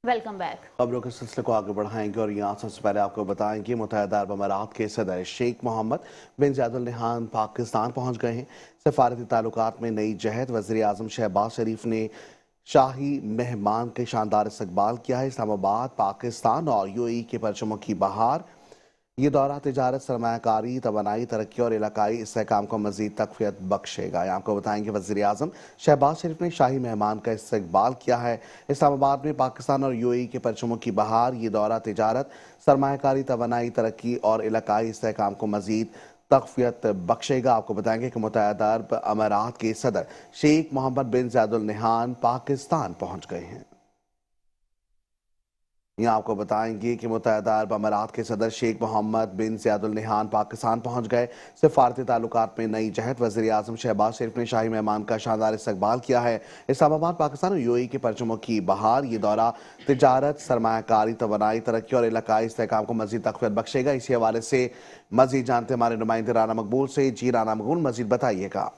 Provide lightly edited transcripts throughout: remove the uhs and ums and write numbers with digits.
Welcome back. खबरों के सिलसिले को आगे बढ़ाएंगे और यहाँ सबसे पहले आपको बताएंगे मुत्तहिदा अरब अमारात के सदर शेख मोहम्मद बिन जायद अल नहयान पाकिस्तान पहुँच गए हैं। सफारती ताल्लुकात में नई जहद। वज़ीर आज़म शहबाज शरीफ ने शाही मेहमान के शानदार इस्तकबाल किया है। इस्लामाबाद, पाकिस्तान और यूएई के परचमों की बहार। ये दौरा तिजारत, सरमायाकारी, तवानाई, तरक्की और इलाकाई इस्तेहकाम को मजीद तक़वियत बख्शेगा। यहाँ आपको बताएंगे वज़ीर आज़म शहबाज शरीफ ने शाही मेहमान का इस्तकबाल किया है। इस्लामाबाद में पाकिस्तान और यूएई के परचमों की बहार। ये दौरा तिजारत, सरमायाकारी, तवानाई, तरक्की और इलाकाई इस्तेहकाम को मजीद तक़वियत बख्शेगा। आपको बताएंगे कि मुत्तहिदा अरब अमारात के सदर शेख मोहम्मद बिन जायद अल नहयान पाकिस्तान पहुँच गए हैं। यहाँ आपको बताएंगे कि मुत्तहिदा अरब अमारात के सदर शेख मोहम्मद बिन जायद अल नहयान पाकिस्तान पहुँच गए। सिफारती ताल्लुकात में नई जहद। वज़ीर आज़म शहबाज शरीफ ने शाही मेहमान का शानदार इस्तकबाल किया है। इस्लामाबाद, पाकिस्तान और यूएई के परचमों की बहार। ये दौरा तिजारत, सरमायाकारी, तवानाई, तरक्की और इलाकाई इस्तेहकाम को मजीद तक़वियत बख्शेगा। इसी हवाले से मजीद जानते हमारे नुमाइंदे राना मकबूल से। जी राना मकबूल, मजीद बताइएगा।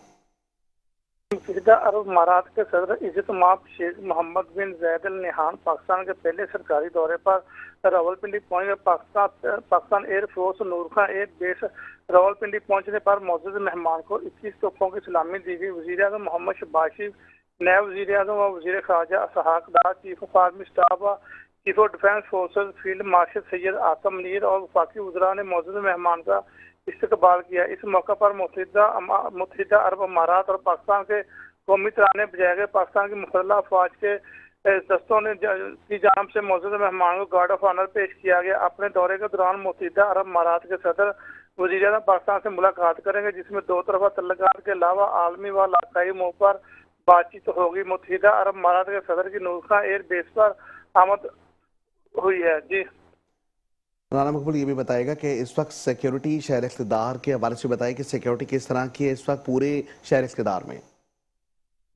मुत्तहिदा अरब अमारात के सदर इज़्ज़तमाब शेख मोहम्मद बिन जायद अल नहयान पाकिस्तान के पहले सरकारी दौरे पर रावलपिंडी पहुंचे। पाकिस्तान एयरफोर्स नूर खां एयर बेस रावलपिंडी पहुंचने पर मौजूद मेहमान को 21 तोपों की सलामी दी गई। वज़ीर आज़म मोहम्मद शहबाज शरीफ, नायब वज़ीर आज़म व वज़ीर ख़ारजा Ishaq Dar, chief of army staff व chief of defence forces field marshal Syed Asim Mir और वफाकी वज़रा ने मौजूद मेहमान का इस्तकबाल किया। इस मौका पर मुत्तहिदा अरब अमारात और पाकिस्तान के कौमी तराने बजाए गए। पाकिस्तान की मुसल्लह अफवाज के दस्तों ने की जानिब से मौजूद मेहमान को गार्ड ऑफ ऑनर पेश किया गया। अपने दौरे के दौरान मुत्तहिदा अरब अमारात के सदर वज़ीर आज़म पाकिस्तान से मुलाकात करेंगे, जिसमें दो तरफा तल्लुकात के अलावा आलमी व इलाकाई मौक़ पर बातचीत होगी। मुत्तहिदा अरब अमारात के सदर की नूर खां एयर बेस पर आमद हुई है। जी राना मकबूल, ये भी बताएगा कि इस वक्त सिक्योरिटी शहर इक़्तिदार के हवाले से बताइए कि सिक्योरिटी किस तरह की है इस वक्त पूरे शहर इक़्तिदार में।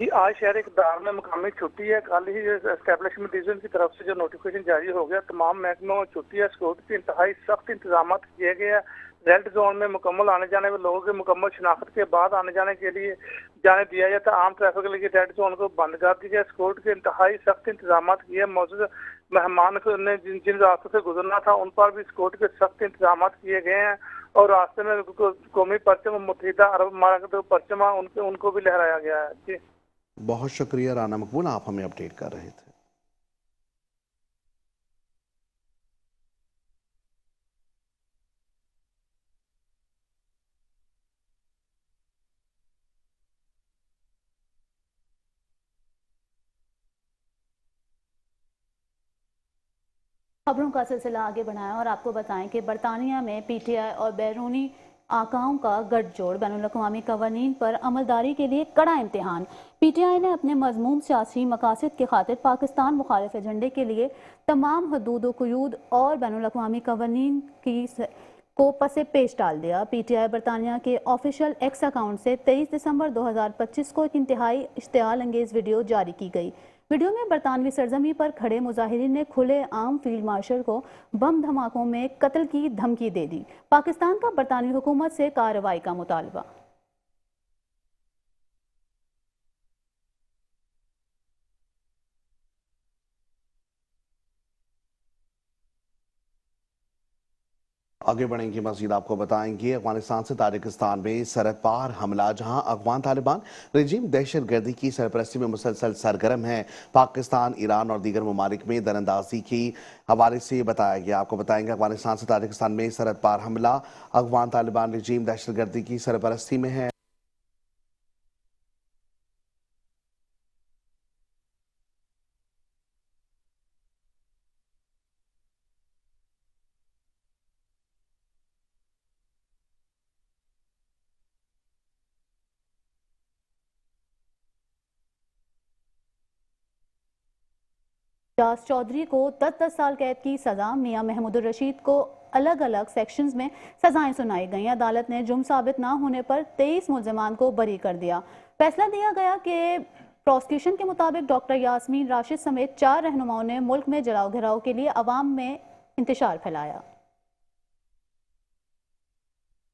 जी, आज शहर इक़्तिदार में मुकामी छुट्टी है। कल ही एस्टेब्लिशमेंट डिवीजन की तरफ से जो नोटिफिकेशन जारी हो गया, तमाम महकमों में छुट्टी है। सिक्योरिटी के इंतहाई सख्त इंतजाम किए गए हैं। रेड जोन में मुकम्मल आने जाने में लोगों के मुकम्मल शनाख्त के बाद आने जाने के लिए जाने दिया जाता है। आम ट्रैफिक के लिए रेड जोन को बंद कर दी गया। सिक्योरिटी के इंतहाई सख्त इंतजाम किए। मौजूद मेहमान ने जिन रास्तों से गुजरना था उन पर भी सिक्योरिटी के सख्त इंतजाम किए गए हैं और रास्ते में कौमी परचम मुत्तहिदा अरब अमारात के परचम उनको भी लहराया गया है। जी बहुत शुक्रिया राना मकबूल, आप हमें अपडेट कर रहे थे। खबरों का सिलसिला आगे बढ़ाएं और आपको बताएं कि बरतानिया में पीटीआई और बैरूनी आकाओं का गठजोड़। बैनुल-अक़वामी कवानीन पर अमलदारी के लिए कड़ा इम्तिहान। पीटीआई ने अपने मज़मूम सियासी मकासद के खातिर पाकिस्तान मुखालिफ एजेंडे के लिए तमाम हदूद क़ुयूद और बैनुल-अक़वामी कवानीन को पसे पेश डाल दिया। पीटीआई बरतानिया के ऑफिशियल एक्स अकाउंट से 23 दिसंबर 2025 को एक इंतहाई इश्तियाल अंगेज़ वीडियो जारी की गई। वीडियो में बरतानवी सरजमी पर खड़े मुजाहिरीन ने खुले आम फील्ड मार्शल को बम धमाकों में कत्ल की धमकी दे दी। पाकिस्तान का बरतानवी हुकूमत से कार्रवाई का मुतालबा। आगे बढ़ेंगे, मजीद आपको बताएंगे अफगानिस्तान से ताजिकिस्तान में सरहद पार हमला, जहां अफगान तालिबान रजीम दहशत गर्दी की सरपरस्ती में मुसलसल सरगर्म है। पाकिस्तान, ईरान और दीगर ममालिक में दरअंदाजी की हवाले से बताया गया। आपको बताएंगे अफगानिस्तान से ताजिकिस्तान में सरहद पार हमला, अफगान तालिबान रजीम दहशत गर्दी की सरपरस्ती में है। जास चौधरी को 10-10 साल कैद की सजा। मियां महमूदुर रशीद को अलग अलग सेक्शंस में सजाएं सुनाई गई। अदालत ने जुर्म साबित न होने पर 23 मुल्जिमान को बरी कर दिया। फैसला दिया गया कि प्रोसिक्यूशन के मुताबिक डॉक्टर यास्मीन राशिद समेत 4 रहनुमाओं ने मुल्क में जलाओ घिराव के लिए अवाम में इंतशार फैलाया।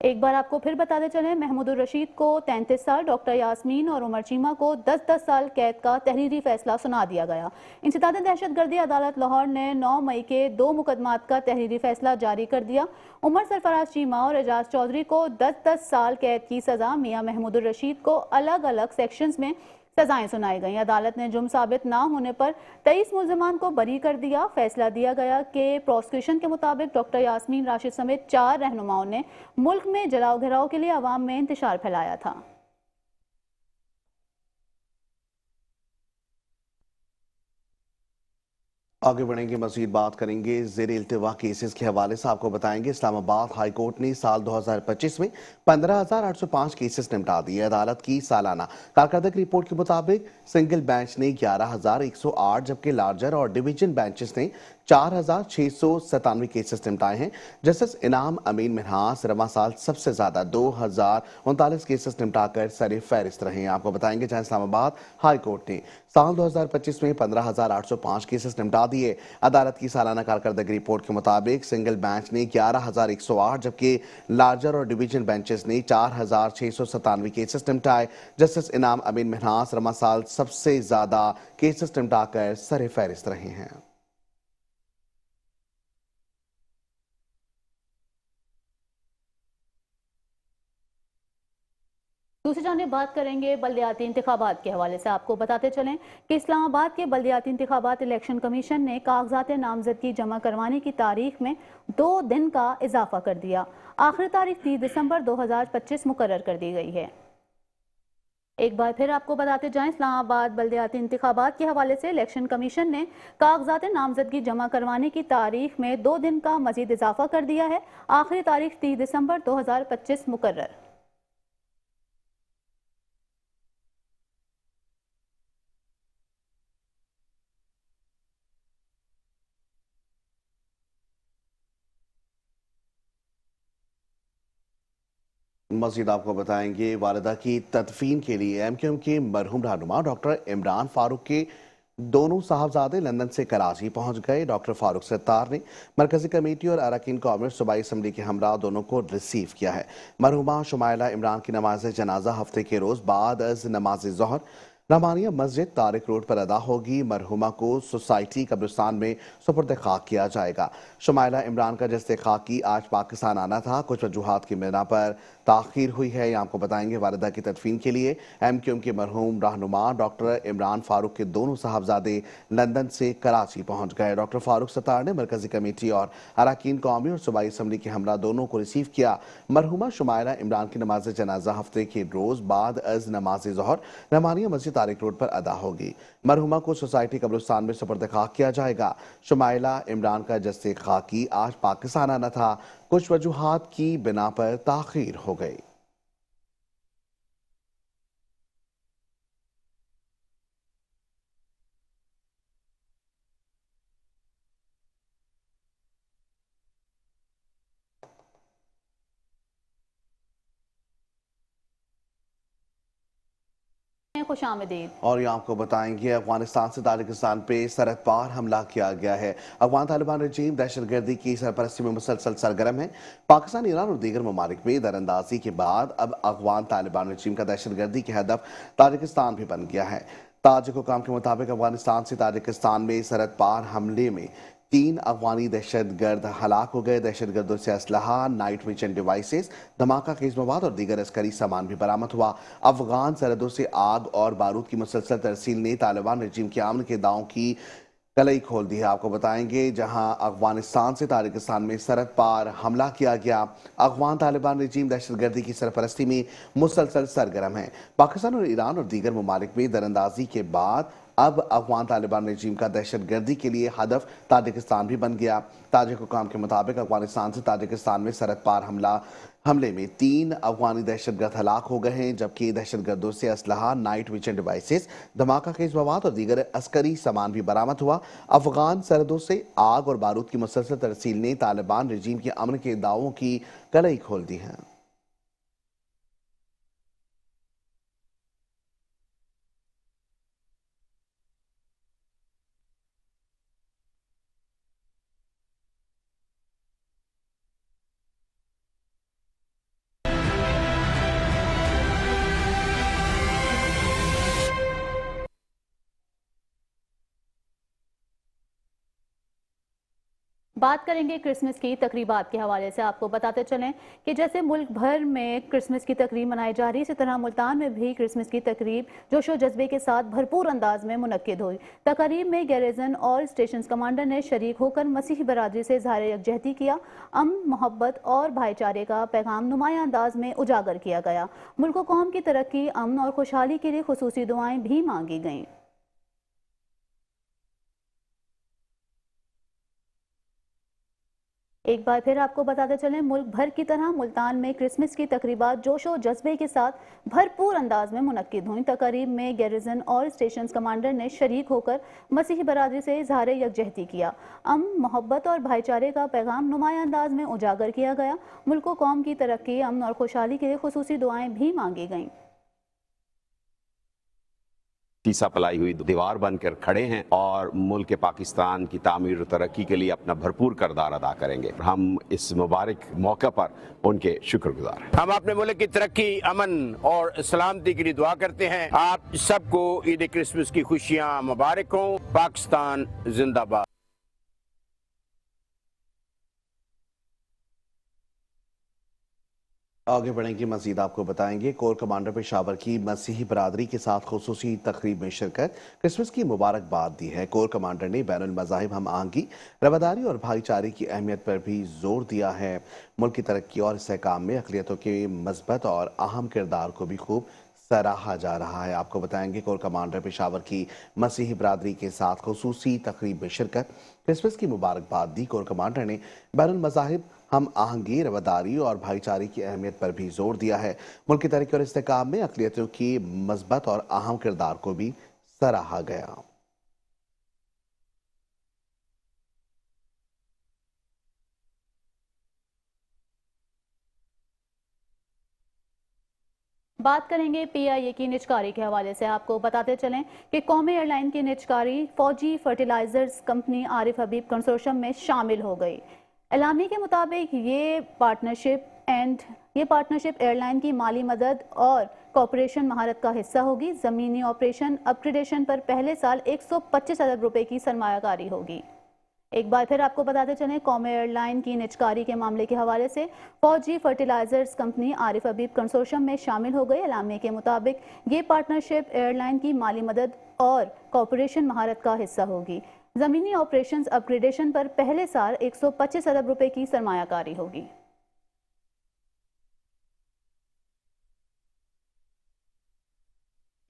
एक बार आपको फिर बताते चलें, महमूदुर रशीद को 33 साल, डॉक्टर यास्मीन और उमर चीमा को 10-10 साल कैद का तहरीरी फैसला सुना दिया गया। इंसदाद दहशतगर्दी अदालत लाहौर ने 9 मई के 2 मुकदमात का तहरीरी फैसला जारी कर दिया। उमर सरफराज चीमा और एजाज चौधरी को 10-10 साल कैद की सजा, मियां महमूदुर रशीद को अलग अलग सेक्शंस में सजाएं सुनाई गई। अदालत ने जुर्म साबित ना होने पर 23 मुल्जिमान को बरी कर दिया। फैसला दिया गया कि प्रोसिक्यूशन के मुताबिक डॉक्टर यास्मीन राशिद समेत 4 रहनुमाओं ने मुल्क में जलाओ घिराव के लिए अवाम में इंतशार फैलाया था। आगे बढ़ेंगे, मजीद बात करेंगे ज़ेर इल्तिवा केसेस के हवाले से। आपको बताएंगे इस्लामाबाद हाई कोर्ट ने साल 2025 में 15,805 केसेस निपटा दिए। अदालत की सालाना कारकर्दगी रिपोर्ट के मुताबिक सिंगल बेंच ने 11,108 जबकि लार्जर और डिवीजन बेंचेस ने 4,697 केसेस निपटाए हैं। जस्टिस इनाम अमीन मिन्हास रवा साल सबसे ज्यादा 2,039 केसेस निपटाकर सर फहरिस्त रहे हैं। आपको बताएंगे जहां इस्लामाबाद हाई कोर्ट ने साल 2025 में 15,805 केसेस निपटा दिए। अदालत की सालाना कारकर्दगी रिपोर्ट के मुताबिक सिंगल बेंच ने 11,108 जबकि लार्जर और डिवीजन बेंचेस ने 4,697 केसेस निपटाए। जस्टिस इनाम अमीन मिन्हास रवा साल सबसे ज्यादा केसेस निपटाकर सर फहरिस्त रहे हैं। दूसरी जानिब बात करेंगे बल्दियाती इंतखाबात के हवाले से। आपको बताते चलें कि इस्लामाबाद के बल्दियाती इंतखाबात इलेक्शन कमीशन ने कागजात नामजदगी जमा करवाने की तारीख में 2 दिन का इजाफा कर दिया। आखिरी तारीख 30 दिसंबर 2025 मुकर्रर कर दी गई है। एक बार फिर आपको बताते जाएं, इस्लामाबाद बल्दियाती इंतखाबात के हवाले से इलेक्शन कमीशन ने कागजात नामजदगी जमा करवाने की तारीख में 2 दिन का मजीद इजाफा कर दिया है। आखिरी तारीख 30 दिसंबर 2025 मुकर्रर। मजीद आपको बताएंगे वालिदा की तदफीन के लिए एमक्यूएम के मरहूम रहनुमा डॉक्टर इमरान फारूक के दोनों साहबजादे लंदन से कराची पहुंच गए। डॉक्टर फारूक सत्तार ने मरकजी कमेटी और अरकान कौमी सूबाई असम्बली के हमरा दोनों को रिसीव किया है। मरहुमा शुमाइला इमरान की नमाज जनाजा हफ्ते के रोज बाद अज नमाज ज़ोहर रहमानिया मस्जिद तारिक रोड पर अदा होगी। मरहुमा को सोसाइटी कब्रिस्तान में सुपुर्द खाक किया जाएगा। शुमाइला इमरान का जस्ते खाकी आज पाकिस्तान आना था, कुछ वजूहात की बिना पर ताखीर हुई है। ये आपको बताएंगे वालिदा की तदफीन के लिए एमक्यूएम के मरहूम रहनुमा डॉक्टर इमरान फारूक के दोनों साहबजादे लंदन से कराची पहुंच गए। डॉक्टर फारूक सत्तार ने मरकजी कमेटी और अरकान कौमी और सूबाई असम्बली के हमरा दोनों को रिसीव किया। मरहुमा शुमाइला इमरान की नमाज जनाजा हफ्ते के रोज बाद अज नमाज ज़ोहर रहमानिया मस्जिद तारिक रोड पर अदा होगी। मरहुमा को सोसाइटी कब्रिस्तान में सुपुर्द खाक किया जाएगा। शुमाइला इमरान का जस्ते खाकी आज पाकिस्तान आना था, कुछ वजूहात की बिना पर ताखीर हो गई। खुशामदीद। और ये आपको बताएंगे अफगानिस्तान से ताजिकिस्तान पे सरहद पार हमला किया गया है। अफगान तालिबान रजीम दहशतगर्दी की सरपरस्ती में मुसलसल सरगर्म है। पाकिस्तान, ईरान और दीगर ममालिक में दरअंदाजी के बाद अब अफगान तालिबान रजीम का दहशतगर्दी की हदफ ताजिकिस्तान भी बन गया है। ताजिक हुकाम के मुताबिक अफगानिस्तान से ताजिकिस्तान में सरहद पार हमले में 3 अफगानी दहशतगर्द हलाक हो गए। दहशतगर्दों से असलहा, नाइट विजन डिवाइसेस, धमाका खेज मवाद और दीगर अस्करी सामान भी बरामद हुआ। अफगान सरहदों से आग और बारूद की मुसलसल तरसील ने तालिबान रजीम के अमन के दावों की कलई खोल दी है। आपको बताएंगे जहां अफगानिस्तान से ताजिकिस्तान में सरहद पार हमला किया गया। अफगान तालिबान रजीम दहशतगर्दी की सरपरस्ती में मुसलसल सरगर्म है। पाकिस्तान और ईरान और दीगर ममालिक में दरअंदाजी के बाद अब अफगान तालिबान रजीम का दहशतगर्दी के लिए हदफ ताजिकिस्तान भी बन गया। ताजिक हुकाम के मुताबिक अफगानिस्तान से ताजिकिस्तान में सरहद पार हमले में 3 अफगानी दहशतगर्द हलाक हो गए हैं, जबकि दहशतगर्दों से असलहा, नाइट विजन डिवाइसेस, धमाका खेज मवाद और दीगर अस्करी सामान भी बरामद हुआ। अफगान सरहदों से आग और बारूद की मुसलसल तरसील ने तालिबान रजीम के अमन के दावों की कलई खोल दी है। बात करेंगे क्रिसमस की तकरीबात के हवाले से। आपको बताते चलें कि जैसे मुल्क भर में क्रिसमस की तकरीब मनाई जा रही, इसी तरह मुल्तान में भी क्रिसमस की तकरीब जोशो जज्बे के साथ भरपूर अंदाज में मुनक्किद हुई। तकरीब में गैरिजन और स्टेशन कमांडर ने शरीक होकर मसीही बरादरी से इजहार यकजहती किया। अमन, मोहब्बत और भाईचारे का पैगाम नुमाया अंदाज में उजागर किया गया। मुल्क व कौम की तरक्की, अमन और खुशहाली के लिए खुसूसी दुआएं भी मांगी गईं। एक बार फिर आपको बताते चलें, मुल्क भर की तरह मुल्तान में क्रिसमस की तकरीबात जोशो जज्बे के साथ भरपूर अंदाज में मुनक्किद हुई। तकरीब में गैरिजन और स्टेशन कमांडर ने शरीक होकर मसीही बरादरी से इजहार यकजहती किया। अमन, मोहब्बत और भाईचारे का पैगाम नुमाया अंदाज में उजागर किया गया। मुल्क व कौम की तरक्की, अमन और खुशहाली के लिए खुसूसी दुआएं भी मांगी गईं। तीसा पलाई हुई दीवार बनकर खड़े हैं और मुल्क पाकिस्तान की तामीर और तरक्की के लिए अपना भरपूर किरदार अदा करेंगे। हम इस मुबारक मौके पर उनके शुक्रगुजार हैं। हम अपने मुल्क की तरक्की, अमन और सलामती के लिए दुआ करते हैं। आप सबको ईद क्रिसमस की खुशियाँ मुबारक हों। पाकिस्तान जिंदाबाद। आगे बढ़ेंगे, मजीद आपको बताएंगे कोर कमांडर पेशावर की मसीही बरादरी के साथ खुसूसी तकरीब में शिरकत, क्रिसमस की मुबारकबाद दी है। कोर कमांडर ने बैनुल मज़ाहिब हम आहंगी, रवादारी और भाईचारे की अहमियत पर भी जोर दिया है। मुल्क की तरक्की और इस्तेहकाम में अक़लियतों के मस्बत और अहम किरदार को भी खूब सराहा जा रहा है। आपको बताएंगे कोर कमांडर पेशावर की मसीही बरादरी के साथ खुसूसी तकरीब में शिरकत, क्रिसमस की मुबारकबाद दी। कोर कमांडर ने बैनुल मज़ाहिब हम आहंगी, रवादारी और भाईचारे की अहमियत पर भी जोर दिया है। मुल्क की तरक्की और इस्तेहकाम में अक़लियतों की मस्बत और अहम किरदार को भी सराहा गया। बात करेंगे पीआईए की निजकारी के हवाले से। आपको बताते चलें कि कौमी एयरलाइन की निजकारी फौजी फर्टिलाइजर्स कंपनी आरिफ हबीब कंसोर्शियम में शामिल हो गई। एलामी के मुताबिक ये पार्टनरशिप एयरलाइन की माली मदद और कॉपरेशन महारत का हिस्सा होगी। ज़मीनी ऑपरेशन अपग्रेडेशन पर पहले साल 125 अरब रुपए की सरमायाकारी होगी। एक बार फिर आपको बताते चलें, कौमी एयरलाइन की निजकारी के मामले के हवाले से फौजी फर्टिलाइजर्स कंपनी आरिफ हबीब कंसोर्शियम में शामिल हो गई। एलामी के मुताबिक ये पार्टनरशिप एयरलाइन की माली मदद और कॉपरेशन महारत का हिस्सा होगी। ज़मीनी ऑपरेशंस अपग्रेडेशन पर पहले साल 125 अरब रुपए की सरमायाकारी होगी।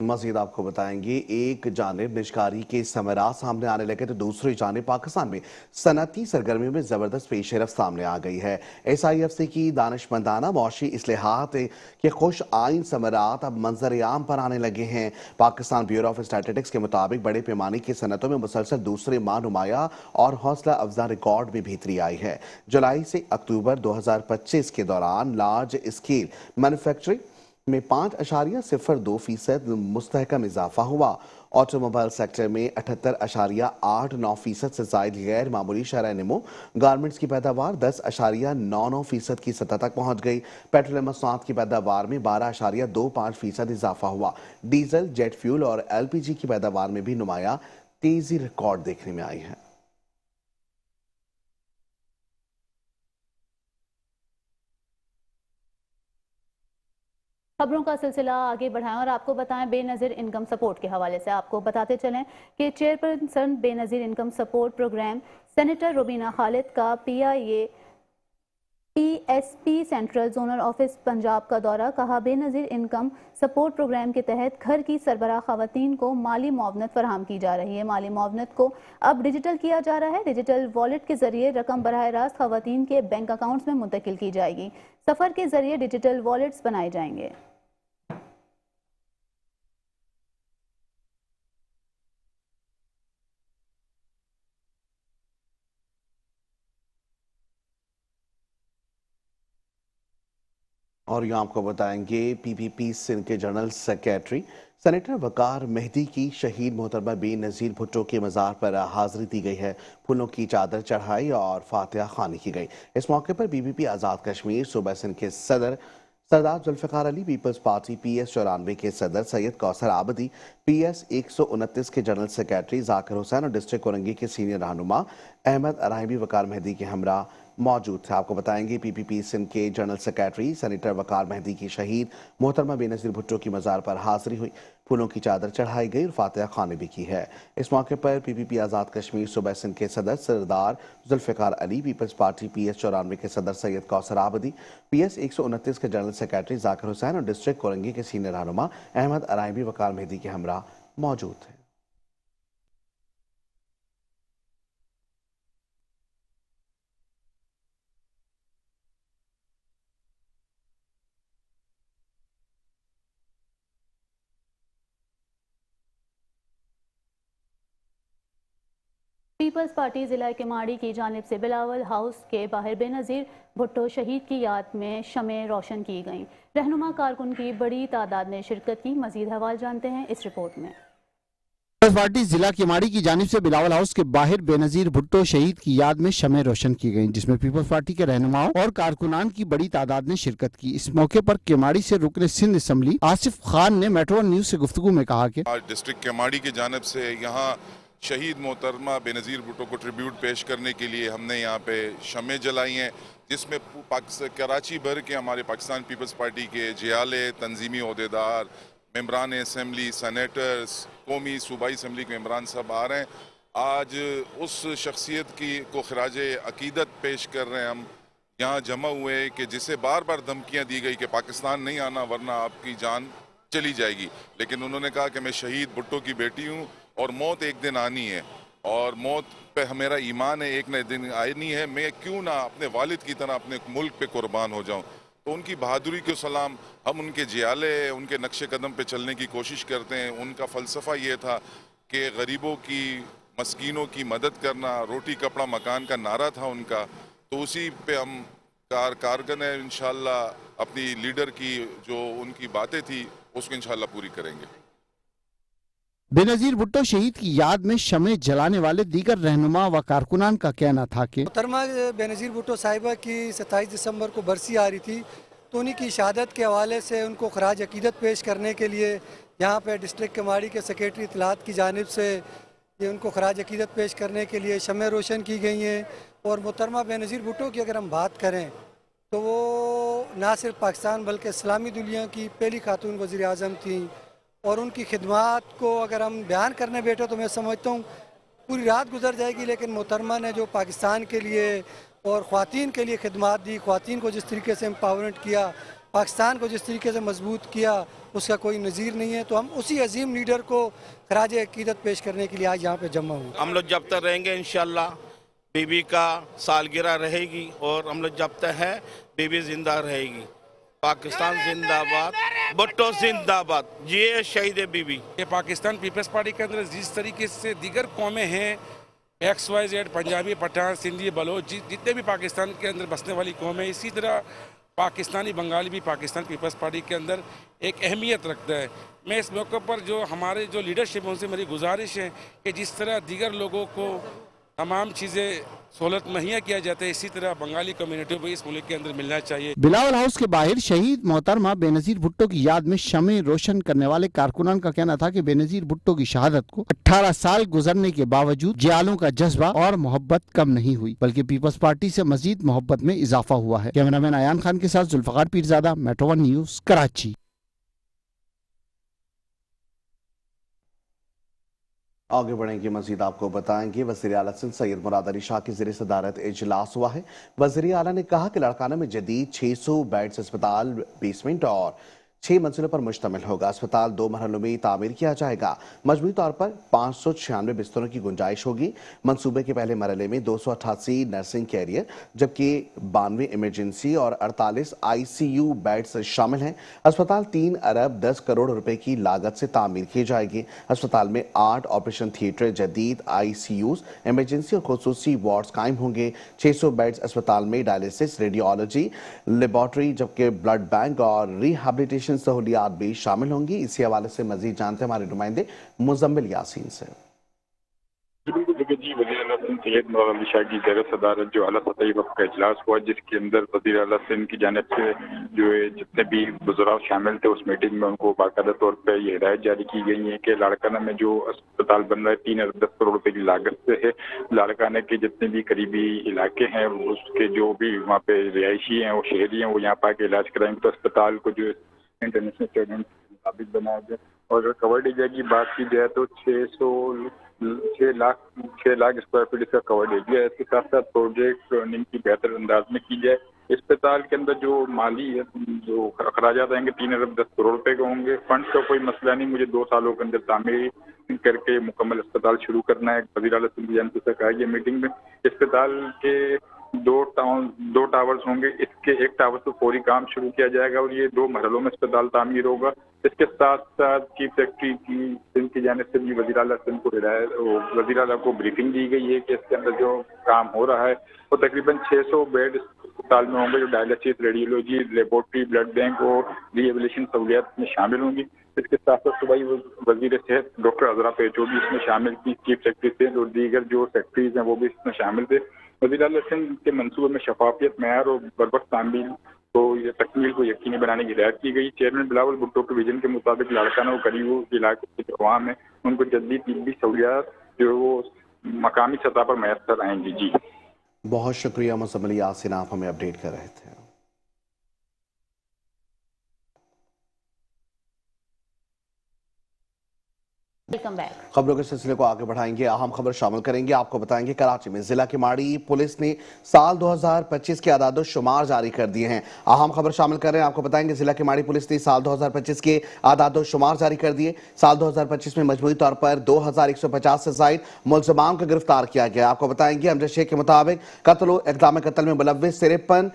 मजीद आपको बताएंगे, एक जानिब निजकारी के समरात सामने आने लगे तो दूसरी जानिब पाकिस्तान में सनती सरगर्मियों में जबरदस्त पेशरफ सामने आ गई है। SIFC की दानिशमंदाना मौशी इस्लाहात के खुश आइन समरात अब मंजर आम पर आने लगे हैं। पाकिस्तान ब्यूरो ऑफ स्टैटिस्टिक्स के मुताबिक बड़े पैमाने की सनतों में मुसलसल दूसरे माह नुमाया और हौसला अफजा रिकॉर्ड में भीतरी आई है। जुलाई से अक्टूबर 2025 के दौरान लार्ज स्केल मैन्युफैक्चरिंग में 5.02% मुस्तहकम इजाफा हुआ। ऑटोमोबाइल सेक्टर में 78.89% से जायद गैर मामूली शरह नमो। गारमेंट्स की पैदावार 10.99% की सतह तक पहुंच गई। पेट्रोलियम मसनूआत की पैदावार में 12.25% इजाफा हुआ। डीजल, जेट फ्यूल और LPG की पैदावार में भी नुमाया तेजी रिकॉर्ड देखने में आई है। खबरों का सिलसिला आगे बढ़ाएं और आपको बताएं बेनज़ीर इनकम सपोर्ट के हवाले से। आपको बताते चलें कि chairperson Benazir income support programme senator Rubina Khalid का PSP central zonal office Punjab का दौरा। कहा, बेनज़ीर इनकम सपोर्ट प्रोग्राम के तहत घर की सरबराह खवातीन को माली मुआवनत फराहम की जा रही है। माली मुआवनत को अब डिजिटल किया जा रहा है। डिजिटल वॉलेट के जरिए रकम बराह रास्त खवातीन के बैंक अकाउंट्स में मुंतकिल की जाएगी। सफ़र के जरिए डिजिटल वॉलेट्स बनाए जाएंगे। और यहाँ आपको बताएंगे PPP सिंध के जनरल सेक्रेटरी सेनेटर वकार मेहदी की शहीद मोहतरमा बेनज़ीर भुट्टो के मज़ार पर हाजिरी दी गई है। फूलों की चादर चढ़ाई और फातिहा खानी की गई। इस मौके पर PPP आज़ाद कश्मीर सूबा सिंध के सदर Sardar Zulfiqar Ali Peoples Party PS 94 के सदर सैयद कौसर आबदी, PS 129 के जनरल सेक्रेटरी जाकिर हुसैन और डिस्ट्रिक्ट कोरंगी के सीनियर रहनुमा अहमद अराइबी वकार मेहदी के हमरा मौजूद थे। आपको बताएंगे PPP सिंध के जनरल सेक्रेटरी सेनेटर वकार मेहदी की शहीद मोहतरमा बेनज़ीर भुट्टो की मज़ार पर हाजिरी हुई, फूलों की चादर चढ़ाई गई और फातिहा ख़्वानी भी की है। इस मौके पर PPP आज़ाद कश्मीर सूबा सिंध के सदर Sardar Zulfiqar Ali, Peoples Party PS 94 के सदर सैयद कौसर आबदी, PS 129 के जनरल सेक्रेटरी जाकिर हुसैन और डिस्ट्रिक्ट कोरंगी के सीनियर रहनुमा अहमद अराइबी वकार मेहदी के हमरा मौजूद थे। पीपल्स पार्टी जिला केमाड़ी की जानिब से बिलावल हाउस के बाहर बेनज़ीर भुट्टो शहीद की याद में शमें रोशन की गईं। रहनुमा कारकुन की बड़ी तादाद ने शिरकत की। मजीद हवाल जानते हैं इस रिपोर्ट में। पीपल्स पार्टी जिला केमाड़ी की जानिब से बिलावल हाउस के बाहर बेनज़ीर भुट्टो शहीद की याद में शमें रोशन की गईं, जिसमें पीपल्स पार्टी के रहनुमाओं और कारकुनान की बड़ी तादाद ने शिरकत की। इस मौके पर केमाड़ी से रुकन सिंध असम्बली आसिफ खान ने मेट्रो न्यूज से गुफ्तगू में कहा कि आज डिस्ट्रिक्ट केमाड़ी की जानिब से यहाँ शहीद मोहतरमा बेनज़ीर भुट्टो को ट्रिब्यूट पेश करने के लिए हमने यहाँ पे शमें जलाई हैं, जिसमें कराची भर के हमारे पाकिस्तान पीपल्स पार्टी के जियाले, तंजीमी ओहदेदार, मेम्बरान असम्बली, सनेटर्स, कौमी सूबाई असम्बली के मेम्बरान सब आ रहे हैं। आज उस शख्सियत को खराज अकीदत पेश कर रहे हैं। हम यहाँ जमा हुए कि जिसे बार बार धमकियाँ दी गई कि पाकिस्तान नहीं आना वरना आपकी जान चली जाएगी, लेकिन उन्होंने कहा कि मैं शहीद भुट्टो की बेटी हूँ और मौत एक दिन आनी है और मौत पे मेरा ईमान है, एक न दिन आनी है। मैं क्यों ना अपने वालिद की तरह अपने मुल्क पे कुर्बान हो जाऊं। तो उनकी बहादुरी को सलाम। हम उनके जियाले, उनके नक्शे कदम पे चलने की कोशिश करते हैं। उनका फ़लसफ़ा ये था कि गरीबों की, मस्कीनों की मदद करना, रोटी कपड़ा मकान का नारा था उनका। तो उसी पे हम कारगर है। इंशाल्लाह अपनी लीडर की जो उनकी बातें थी उसको इंशाल्लाह पूरी करेंगे। बेनज़ीर भुट्टो शहीद की याद में शमें जलाने वाले दीगर रहनुमा व कारकुनान का कहना था कि मोहतरमा बेनज़ीर भुट्टो साहिबा की 27 दिसंबर को बरसी आ रही थी, तो उन्हीं की शहादत के हवाले से उनको खराज अकीदत पेश करने के लिए यहाँ पे डिस्ट्रिक्ट केमाड़ी के सेक्रेटरी इत्तलात की जानिब से ये उनको खराज अकीदत पेश करने के लिए शमें रोशन की गई हैं। और मोहतरमा बेनज़ीर भुट्टो की अगर हम बात करें तो वो ना सिर्फ पाकिस्तान बल्कि इस्लामी दुनिया की पहली खातून वज़ीर आज़म थी और उनकी खिदमात को अगर हम बयान करने बैठे तो मैं समझता हूँ पूरी रात गुजर जाएगी। लेकिन मोहतरमा ने जो पाकिस्तान के लिए और ख़वातीन के लिए खिदमात दी, ख़वातीन को जिस तरीके से एम्पावरमेंट किया, पाकिस्तान को जिस तरीके से मजबूत किया, उसका कोई नज़ीर नहीं है। तो हम उसी अजीम लीडर को खराज अकीदत पेश करने के लिए आज यहाँ पे जमा हुए। हम लोग जब तक रहेंगे इंशाल्लाह बीबी का सालगिरह रहेगी और हम लोग जब तक है बीबी जिंदा रहेगी। पाकिस्तान जिंदाबाद, भुट्टो जिंदाबाद, ये शहीद बीबी। ये पाकिस्तान पीपल्स पार्टी के अंदर जिस तरीके से दीगर कौमें हैं, XYZ, पंजाबी, पठान, सिंधी, बलोच, जितने भी पाकिस्तान के अंदर बसने वाली कौमें, इसी तरह पाकिस्तानी बंगाली भी पाकिस्तान पीपल्स पार्टी के अंदर एक अहमियत रखता है। मैं इस मौके पर जो हमारे जो लीडरशिप है उनसे मेरी गुजारिश है कि जिस तरह दीगर लोगों को तमाम चीज़ें सहूलत मुहैया किया जाता है, इसी तरह बंगाली कम्युनिटी को इस मुल्क के अंदर मिलना चाहिए। बिलावल हाउस के बाहर शहीद मोहतरमा बेनज़ीर भुट्टो की याद में शमें रोशन करने वाले कारकुनान का कहना था कि बेनज़ीर भुट्टो की शहादत को 18 साल गुजरने के बावजूद जियालों का जज्बा और मोहब्बत कम नहीं हुई, बल्कि पीपल्स पार्टी से मजीद मोहब्बत में इजाफा हुआ है। कैमरामैन अयान खान के साथ जुल्फकार पीरजादा, मेट्रो 1 न्यूज, कराची। आगे बढ़ेंगे, मजीद आपको बताएंगे। वज़ीर आला सिंध सैयद मुराद अली शाह की ज़ेर सदारत इजलास हुआ है। वज़ीर आला ने कहा कि लड़काना में जदीद 600 बेड्स अस्पताल बेसमेंट और 6 मंजिलों पर मुश्तमिल होगा। अस्पताल 2 मरहलों में तामीर किया जाएगा। मजमूई तौर पर 596 बिस्तरों की गुंजाइश होगी। मंसूबे के पहले मरहले में 288 नर्सिंग कैरियर जबकि 92 इमरजेंसी और 48 ICU बेड्स शामिल हैं। अस्पताल 3 अरब 10 करोड़ रुपए की लागत से तामीर की जाएगी। अस्पताल में 8 ऑपरेशन थिएटर, जदीद ICUs, इमरजेंसी और खुसूसी वार्ड्स कायम होंगे। 600 बेड्स अस्पताल में डायलिसिस, रेडियोलॉजी, लेबॉर्ट्री जबकि ब्लड बैंक और रिहेबिलिटेशन सहूलियात भी शामिल होंगी। इसी हवाले से मजीद जानते हैं हमारे नुमाइंदे मुजम्मिल यासीन से। बिल्कुल देखिए जी, वज़ीर आला सिंध सैयद नूर अली शाह की ज़ेर सदारत जो आला सतही वफ़ का इजलास हुआ, जिसके अंदर वज़ीर आला सिंध की जानिब से जो है जितने भी बुज़ुर्ग शामिल थे उस मीटिंग में उनको बाकायदा तौर पर ये हिदायत जारी की गई है कि लाड़काना में जो अस्पताल बन रहा है 3 अरब 10 करोड़ रुपए की लागत से है। लाड़काना के जितने भी करीबी इलाके हैं उसके जो भी वहाँ पे रिहायशी हैं, वो शहरी हैं, वो यहाँ पर आके इलाज कराएंगे। तो अस्पताल को जो इंटरनेशनल स्टैंडर्ड के मुताबिक बनाया जाए। और अगर कवर्ड एरिया की बात की जाए तो 6 लाख स्क्वायर फीट इसका कवर्ड एरिया है। इसके साथ साथ प्रोजेक्ट रनिंग की बेहतर अंदाज में की जाए। अस्पताल के अंदर जो माली है जो अखराजात आएंगे 3 अरब 10 करोड़ रुपए के होंगे। फंड का कोई मसला नहीं, मुझे 2 सालों के अंदर तामीर करके मुकम्मल अस्पताल शुरू करना है। वज़ीर आला सिंध की जानिब से कहा गया मीटिंग में। अस्पताल के 2 टावर्स होंगे, इसके एक टावर से फौरी काम शुरू किया जाएगा और ये 2 मरहलों में अस्पताल तामीर होगा। इसके साथ साथ चीफ सेक्रेटरी की सिंध की जानिब से भी वज़ीर आला सिंध को वज़ीर आला को ब्रीफिंग दी गई है कि इसके अंदर जो काम हो रहा है वो तकरीबन 600 बेड अस्पताल में होंगे, जो dialysis, radiology, laboratory, blood bank और रिहेबिलिटेशन सहूलियात में शामिल होंगी। इसके साथ साथ सुबह वज़ीर सेहत डॉक्टर अजरा पेचो भी इसमें शामिल थी, चीफ सेक्रेटरी से और दीगर जो सेक्रेटरीज हैं वो भी इसमें शामिल थे। वज़ीर आला सिंध के मंसूबे में शफाफियत, मेयार और बरवक्त तामील को ये तकमील को यकीनी बनाने की हिदायत की गई। चेयरमैन बिलावल भुट्टो के विजन के मुताबिक लाड़काना और करीब इलाके के जो अवाम है उनको जल्दी तिब्बी सहूलियात जो वो मकामी सतह पर मैसर आएंगी। जी बहुत शुक्रिया मुज़म्मिल यासीन, आप हमें अपडेट कर रहे थे। Welcome back. खबरों के सिलसिले को आगे बढ़ाएंगे, अहम खबर शामिल करेंगे। आपको बताएंगे कराची में जिला किमाड़ी पुलिस ने साल 2025 के आदाद शुमार जारी कर दिए हैं। अहम खबर शामिल कर रहे हैं, आपको बताएंगे जिला किमाड़ी पुलिस ने साल 2025 के आदाद शुमार जारी कर दिए। साल 2025 में मजमूई तौर पर 2150 से जायद मुल्ज़िमान को गिरफ्तार किया गया। आपको बताएंगे अमजद शेख के मुताबिक कत्ल इक़दाम कत्ल में मुलव्विस 53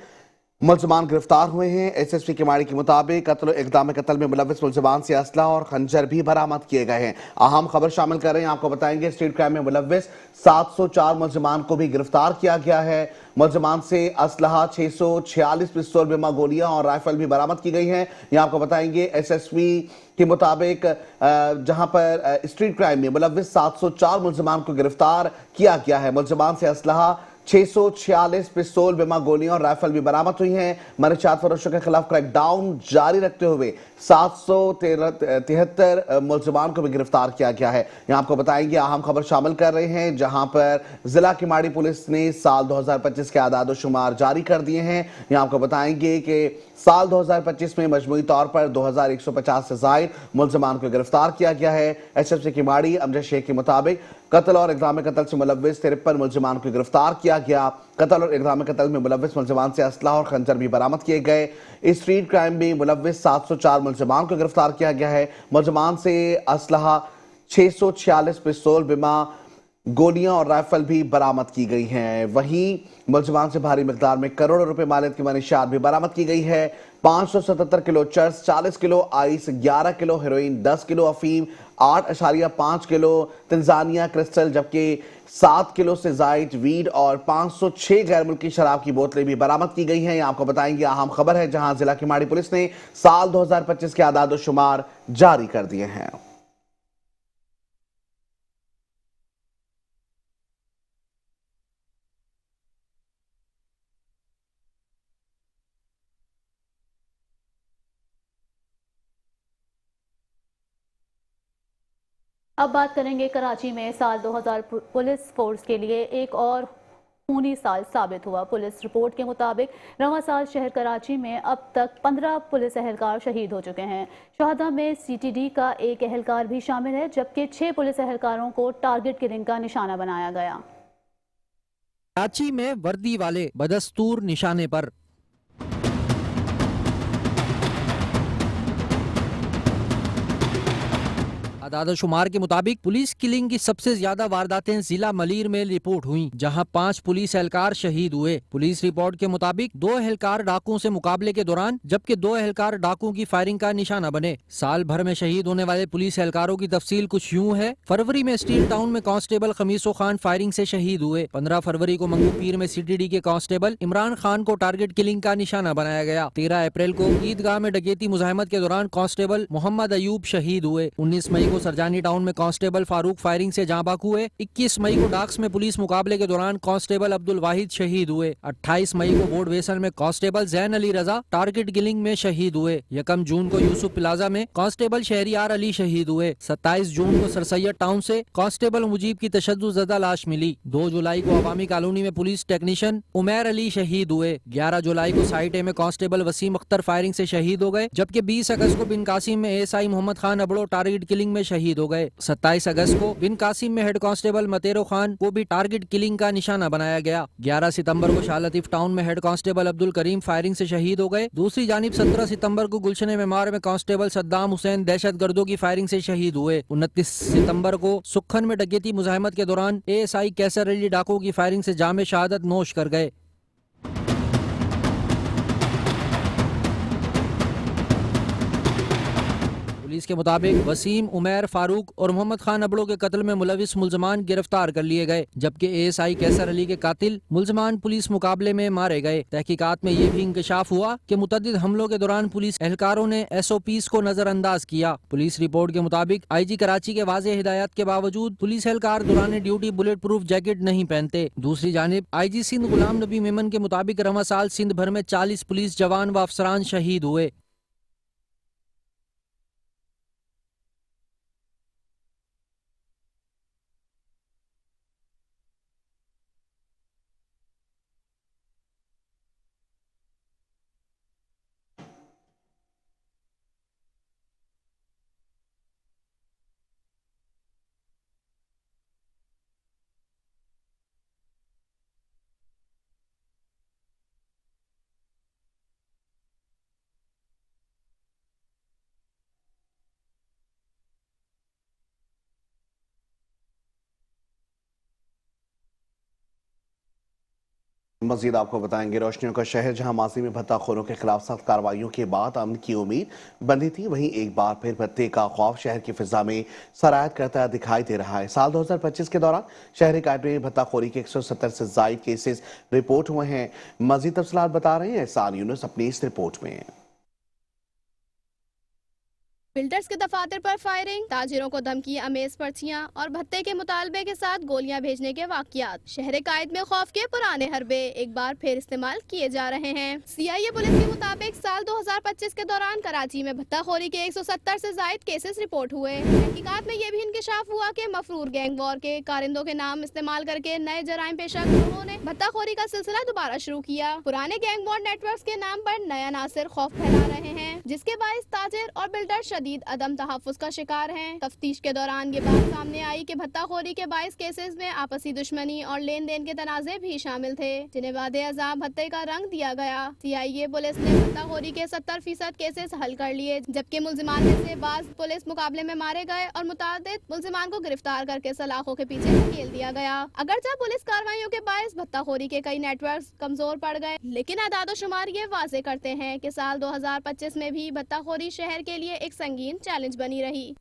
मुल्ज़िमान गिरफ्तार हुए हैं। SSP किमाड़ी के मुताबिक कत्ल इक़दाम कत्ल में मुलव्विस मुल्ज़िमान से असलहा और खंजर भी बरामद किए गए हैं। अहम खबर शामिल कर रहे हैं, आपको बताएंगे स्ट्रीट क्राइम में मुलव्विस 704 मुल्ज़िमान को भी गिरफ्तार किया गया है। मुल्ज़िमान से असलहा 646 पिस्तौल, बिमा गोलियां और राइफल भी बरामद की गई हैं। यहाँ आपको बताएंगे SSP के मुताबिक जहां पर स्ट्रीट क्राइम में मुलव्विस 704 मुल्ज़िमान को गिरफ्तार किया गया है। मुल्ज़िमान से असलहा 646 पिस्तौल, बिमा गोलियां और राइफल भी बरामद हुई हैं। मनशात फरोशों के खिलाफ क्रैकडाउन जारी रखते हुए 773 मुल्ज़िमान को भी गिरफ्तार किया गया है। यहाँ आपको बताएंगे अहम खबर शामिल कर रहे हैं, जहां पर जिला किमाड़ी पुलिस ने साल 2025 के आदाद शुमार जारी कर दिए हैं। यहाँ आपको बताएंगे कि साल 2025 में मजमूई तौर पर 2150 से जायद मुल्ज़िमान को गिरफ्तार किया गया है। SSP किमाड़ी अमजद शेख के मुताबिक कत्ल और इक़दाम कत्ल से मुलव्विस 53 मुल्ज़िमान को गिरफ्तार किया गया। कत्ल और इक़दाम कत्ल में मुलव्विस मुल्ज़िमान से असलहा और खंजर भी बरामद किए गए। स्ट्रीट क्राइम में मुलव्विस 704 मुल्ज़िमान को गिरफ्तार किया गया है। मुल्ज़िमान से असलहा 646 पिस्तौल, बिमा गोलियां और राइफल भी बरामद की गई हैं। वहीं मुल्ज़िमान से भारी मिकदार में करोड़ों रुपए मालियत की मनशियात भी बरामद की गई है। 577 kilo cheers, 40 kilo ice, 11 kilo heroin, 10 kilo अफीम, 8.5 किलो तंजानिया क्रिस्टल, जबकि 7 किलो से जायद वीड और 506 गैर मुल्की शराब की बोतलें भी बरामद की गई हैं। ये आपको बताएंगे अहम खबर है, जहां जिला किमाड़ी पुलिस ने साल 2025 के आदाद शुमार जारी कर दिए हैं। अब बात करेंगे कराची में साल 2000 पुलिस फोर्स के लिए एक और खूनी साल साबित हुआ। पुलिस रिपोर्ट के मुताबिक रवां साल शहर कराची में अब तक 15 पुलिस एहलकार शहीद हो चुके हैं। शहादा में CTD का एक एहलकार भी शामिल है, जबकि 6 पुलिस एहलकारों को टारगेट किलिंग का निशाना बनाया गया। कराची में वर्दी वाले बदस्तूर निशाने पर। आदाद शुमार के मुताबिक पुलिस किलिंग की सबसे ज्यादा वारदातें जिला मलीर में रिपोर्ट हुई, जहां 5 पुलिस एहलकार शहीद हुए। पुलिस रिपोर्ट के मुताबिक 2 एहलकार डाकुओं से मुकाबले के दौरान, जबकि 2 एहलकार डाकुओं की फायरिंग का निशाना बने। साल भर में शहीद होने वाले पुलिस एहलकारों की तफसील कुछ यूं है। फरवरी में स्टील टाउन में कांस्टेबल खमीसो खान फायरिंग से शहीद हुए। 15 फरवरी को मंगू पीर में CTD के कांस्टेबल इमरान खान को टारगेट किलिंग का निशाना बनाया गया। 13 अप्रैल को ईदगाह में डकैती मुजाहमत के दौरान कांस्टेबल मोहम्मद अयूब शहीद हुए। 19 मई को को सरजानी टाउन में कांस्टेबल फारूक फायरिंग से जाँ बाक हुए। 21 मई को डाक्स में पुलिस मुकाबले के दौरान कांस्टेबल अब्दुल वाहिद शहीद हुए। 28 मई को बोर्ड वेसन में कांस्टेबल जैन अली रजा टारगेट किलिंग में शहीद हुए। 1 जून को यूसुफ प्लाजा में कांस्टेबल शहरियार अली शहीद हुए। 27 जून को सरसैयद टाउन से कांस्टेबल मुजीब की तशद्दुद लाश मिली। 2 जुलाई को अवामी कॉलोनी में पुलिस टेक्नीशियन उमैर अली शहीद हुए। 11 जुलाई को साइट ए में कांस्टेबल वसीम अख्तर फायरिंग से शहीद हो गए, जबकि 20 अगस्त को बिन कासिम में ASI Mohammad Khan Abro target killing में शहीद हो गए। 27 अगस्त को बिन कासिम में हेड कांस्टेबल मतेरो खान को भी टारगेट किलिंग का निशाना बनाया गया। 11 सितंबर को शाह लतीफ टाउन में head constable Abdul Karim firing से शहीद हो गए। दूसरी जानिब 17 सितंबर को गुलशन मेमार में कांस्टेबल सद्दाम हुसैन दहशतगर्दों की फायरिंग से शहीद हुए। 29 सितंबर को सुखन में डकैती मुजाहिमत के दौरान एएसआई कैसर अली डाकुओं की फायरिंग से जामे शहादत नोश कर गए। पुलिस के मुताबिक वसीम, उमैर, फारूक और मोहम्मद खान अबड़ो के कत्ल में मुलविस मुल्जमान गिरफ्तार कर लिए गए, जबकि एएसआई कैसर अली के कातिल मुल्जमान पुलिस मुकाबले में मारे गए। तहकीकात में यह भी इंकशाफ हुआ कि मुतअद्दिद हमलों के दौरान पुलिस एहलकारों ने SOPs को नजरअंदाज किया। पुलिस रिपोर्ट के मुताबिक IG कराची के वाज़ेह हिदायत के बावजूद पुलिस एहलकार दौरान ड्यूटी बुलेट प्रूफ जैकेट नहीं पहनते। दूसरी जानिब IG सिंध गुलाम नबी मेमन के मुताबिक रवां साल सिंध भर में 40 पुलिस जवान व अफसरान शहीद हुए। मजीद आपको बताएंगे रोशनियों का शहर, जहां माजी में भत्ताखोरों के खिलाफ सख्त कार्रवाइयों के बाद अमन की उम्मीद बंधी थी, वहीं एक बार फिर भत्ते का खौफ शहर की फिजा में सरायत करता दिखाई दे रहा है। साल 2025 के दौरान शहरी कायदे में भत्ताखोरी के 170 से जायद केसेस रिपोर्ट हुए हैं। मजीद तफसीलात बता रहे हैं एहसान यूनुस अपनी इस रिपोर्ट में। बिल्डर्स के दफातर पर फायरिंग, ताजिरों को धमकी, अमेज पर्चियां और भत्ते के मुतालबे के साथ गोलियां भेजने के वाकयात शहर कायद में खौफ के पुराने हरबे एक बार फिर इस्तेमाल किए जा रहे हैं। CIA पुलिस के मुताबिक साल 2025 के दौरान कराची में भत्ताखोरी के 170 से जायद केसेस रिपोर्ट हुए। तहकीकात में ये भी इंकशाफ हुआ कि मफरूर गैंग वॉर के कारिंदों के नाम इस्तेमाल करके नए जराइम पेशा गिरोहों ने भत्ताखोरी का सिलसिला दोबारा शुरू किया। पुराने गैंग वॉर नेटवर्क के नाम पर नया नासिर खौफ फैला रहे हैं, जिसके बायस ताजिर और बिल्डर शदीद अदम तहफ़्फ़ुज़ का शिकार हैं। तफ्तीश के दौरान ये बात सामने आई कि भत्ताखोरी के 22 केसेस में आपसी दुश्मनी और लेन देन के तनाज़े भी शामिल थे, जिन्हें वादे अज़ाब भत्ते का रंग दिया गया। CIA पुलिस ने भत्ताखोरी के 70% केसेस हल कर लिए, जबकि मुल्जिमान में से बाज़ पुलिस मुकाबले में मारे गए और मुतादिद मुल्जिमान को गिरफ्तार करके सलाखों के पीछे धकेल दिया गया। अगरचे पुलिस कार्रवाइयों के बायस भत्ताखोरी के कई नेटवर्क कमजोर पड़ गए, लेकिन आदादोशुमार ये वाज़े करते हैं कि साल 2025 में भी भत्ताखोरी शहर के लिए एक संगीन चैलेंज बनी रही।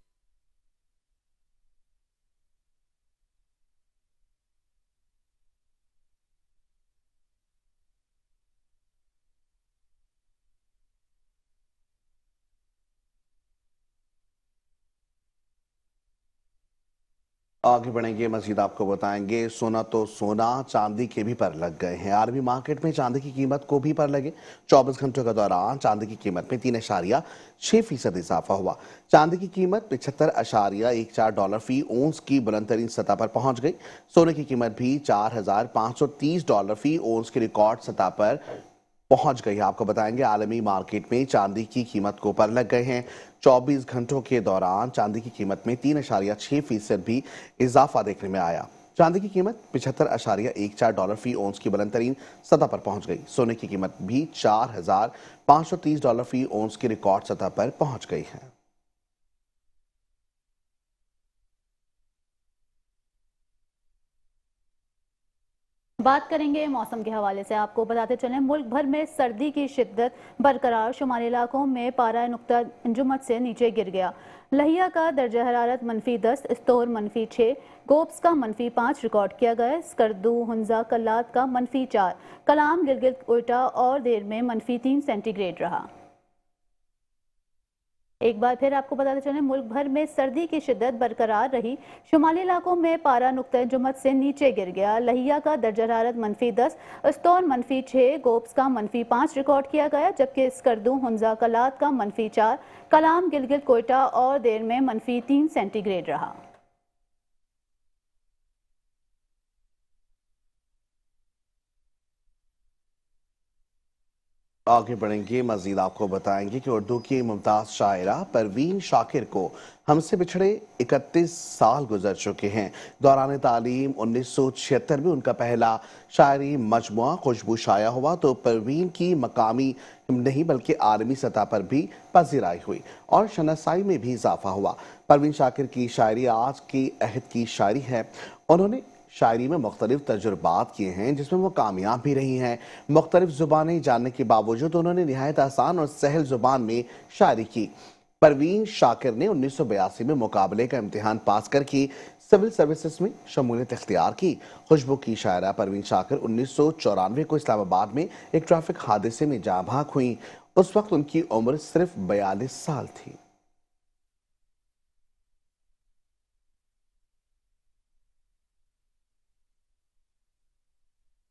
आगे बढ़ेंगे, मजीद आपको बताएंगे सोना तो सोना, चांदी के भी पर लग गए हैं। आर्मी मार्केट में चांदी की कीमत को भी पर लगे। 24 घंटों के दौरान चांदी की कीमत में 3.6% इजाफा हुआ। चांदी की कीमत $75.14 फी ओंस की बुलंदतरीन सतह पर पहुंच गई। सोने की कीमत भी $4,530 फी ओंस की रिकॉर्ड सतह पर पहुंच गई है। आपको बताएंगे आलमी मार्केट में चांदी की कीमत को पर लग गए हैं। 24 घंटों के दौरान चांदी की कीमत में 3.6% भी इजाफा देखने में आया। चांदी की कीमत $75.14 फी ओंस की बुलंदतरीन सतह पर पहुंच गई। सोने की कीमत भी $4,530 फी ओंस की रिकॉर्ड सतह पर पहुंच गई है। बात करेंगे मौसम के हवाले से। आपको बताते चलें, मुल्क भर में सर्दी की शिद्दत बरकरार। शुमाली इलाकों में पारा नुक्ता अंजुमत से नीचे गिर गया। लहिया का दर्जा हरारत -10, इस्तोर -6, गोब्स का -5 रिकॉर्ड किया गया। स्कर्दू, हुंजा, कल्लात का -4, कलाम, गिलगित, कोयटा और देर में -3 सेंटीग्रेड रहा। एक बार फिर आपको बताते चलें, मुल्क भर में सर्दी की शिद्दत बरकरार रही। शुमाली इलाकों में पारा नुक्ता जुमत से नीचे गिर गया। लहिया का दर्जा हरारत -10, अस्तौर -6, गोप्स का -5 रिकॉर्ड किया गया, जबकि स्कर्दू, हुंजा, कलात का -4, कलाम, गिलगित, कोयटा और देर में -3 सेंटीग्रेड रहा। आगे बढ़ेंगे, मजीद आपको बताएंगे कि उर्दू की मुमताज़ शायरा परवीन शाकिर को हमसे बिछड़े 31 साल गुजर चुके हैं। दौरान तालीम 1976 में उनका पहला शायरी मजमुआ खुशबू शाया हुआ तो परवीन की मकामी नहीं बल्कि आलमी सतह पर भी पजीराई हुई और शनासाई में भी इजाफा हुआ। परवीन शाकिर की शायरी आज की अहद की शायरी है। उन्होंने शायरी में मुख्तलिफ तजुर्बात किए हैं जिसमें वो कामयाब भी रही हैं। मुख्तलिफ ज़ुबानें जानने के बावजूद उन्होंने निहायत आसान और सहल ज़ुबान में शायरी की। परवीन शाकिर ने 1982 में मुकाबले का इम्तिहान पास करके सिविल सर्विसेज में शमूलियत इख्तियार की। खुशबू की शायरा परवीन शाकिर 1994 को इस्लामाबाद में एक ट्रैफिक हादसे में जाँ भाग हुई। उस वक्त उनकी उम्र सिर्फ 42 साल थी।